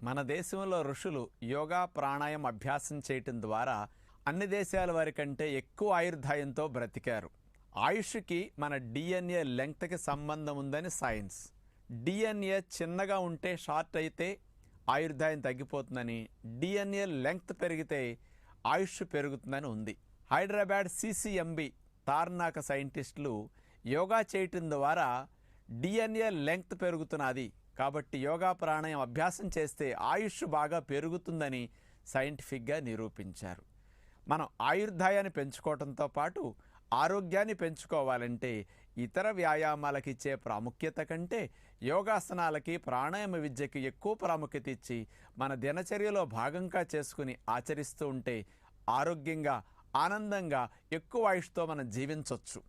మన దేశంలో ఋషులు యోగా ప్రాణాయామం అభ్యాసం చేయటం ద్వారా అన్ని దేశాల వారి కంటే ఎక్కువ ఆయుర్దాయంతో బ్రతికారు. ఆయుష్కి మన డిఎన్ఏ లెంగ్త్కి సంబంధం ఉందని సైన్స్. డిఎన్ఏ చిన్నగా ఉంటే షార్ట్ అయితే ఆయుర్దాయం తగ్గిపోతుందని, డిఎన్ఏ లెంగ్త్ పెరిగితే ఆయుష్ పెరుగుతుందని ఉంది. హైదరాబాద్ సిసిఎంబి తార్నాక సైంటిస్టులు యోగా చేయటం ద్వారా డిఎన్ఏ లెంగ్త్ పెరుగుతున్నది కాబట్టి యోగా ప్రాణాయామం అభ్యాసం చేస్తే ఆయుష్ బాగా పెరుగుతుందని సైంటిఫిక్గా నిరూపించారు. మనం ఆయుర్దాయాన్ని పెంచుకోవడంతో పాటు ఆరోగ్యాన్ని పెంచుకోవాలంటే ఇతర వ్యాయామాలకు ఇచ్చే ప్రాముఖ్యత కంటే యోగాసనాలకి ప్రాణాయామ విద్యకి ఎక్కువ ప్రాముఖ్యత ఇచ్చి మన దినచర్యలో భాగంగా చేసుకుని ఆచరిస్తూ ఉంటే ఆరోగ్యంగా ఆనందంగా ఎక్కువ ఆయుష్తో మనం జీవించవచ్చు.